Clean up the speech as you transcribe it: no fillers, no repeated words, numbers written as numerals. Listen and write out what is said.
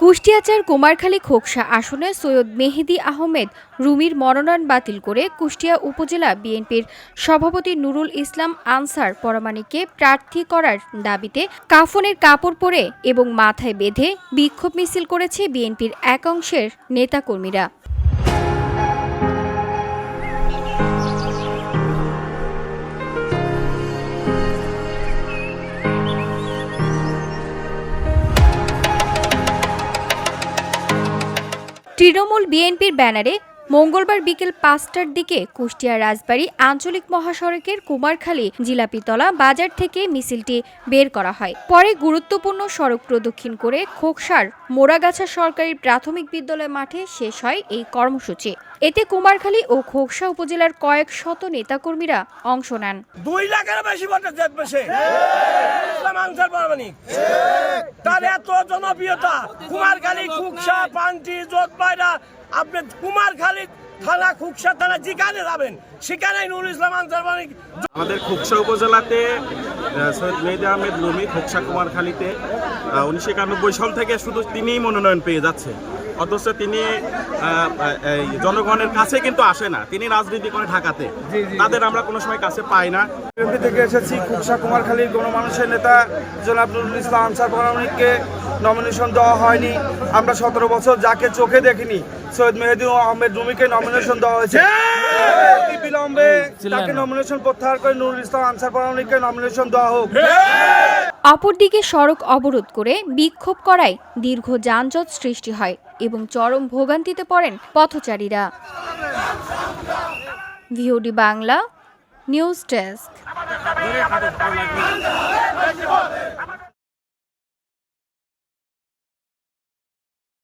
কুষ্টিয়াচার কুমারখালী খোকসা আসনে সৈয়দ মেহেদী আহমেদ রুমির মনোনয়ন বাতিল করে কুষ্টিয়া উপজেলা বিএনপির সভাপতি নুরুল ইসলাম আনসার পরমাণিককে প্রার্থী করার দাবিতে কাফনের কাপড় পরে এবং মাথায় বেঁধে বিক্ষোভ মিছিল করেছে বিএনপির এক অংশের নেতাকর্মীরা। তৃণমূল বিএনপির ব্যানারে মঙ্গলবার বিকেল ৫টার দিকে কুষ্টিয়া রাজবাড়ী আঞ্চলিক মহাসড়কের কুমারখালী জিলাপিতলা বাজার থেকে মিছিলটি বের করা হয়। পরে গুরুত্বপূর্ণ সড়ক প্রদক্ষিণ করে খোকসার মোড়াগাছা সরকারি প্রাথমিক বিদ্যালয় মাঠে শেষ হয় এই কর্মসূচি। এতে কুমারখালী ও খোকসা উপজেলার কয়েক শত নেতাকর্মীরা অংশ নেন। 2 লাখের বেশি ভোটে জিতবে ইসলাম আনসার পরমাণিক। তার এত জনপ্রিয়তা, কুমারখালী, খোকসা, পান্টি, যোধপায়রা, আপনি কুমারখালী থানা, খোকসা থানা যেখানে যাবেন সেখানেই নুরুল ইসলাম আনসার পরমাণিক। আমাদের খোকসা উপজেলাতে সৈয়দ মেহেদী আহমেদ রুমি খোকসা কুমারখালীতে 1991 সাল থেকে শুধু তিনিই মনোনয়ন পেয়ে যাচ্ছে, অথচ তিনি জনগণের কাছে কিন্তু আসে না। তিনি রাজনীতি করে ঢাকাতে, তাদের আমরা কোনো সময় কাছে পাই না। বিএনপি থেকে এসেছি, খোকসা কুমারখালীর গণমানুষের নেতা জনাব নুরুল ইসলাম আনসার পরমাণিককে নমিনেশন দেওয়া হয়নি। আমরা 17 বছর যাকে চোখে দেখিনি সৈয়দ মেহেদী আহমেদ রুমিকে নমিনেশন দেওয়া হয়েছে। বিলম্বে তাকে নমিনেশন প্রত্যাহার করে নুরুল ইসলাম আনসার পরমাণিককে নমিনেশন দেওয়া হোক। অপরদিকে সড়ক অবরোধ করে বিক্ষোভ করায় দীর্ঘ যানজট সৃষ্টি হয় এবং চরম ভোগান্তিতে পড়েন পথচারীরা। VOD Bangla news desk.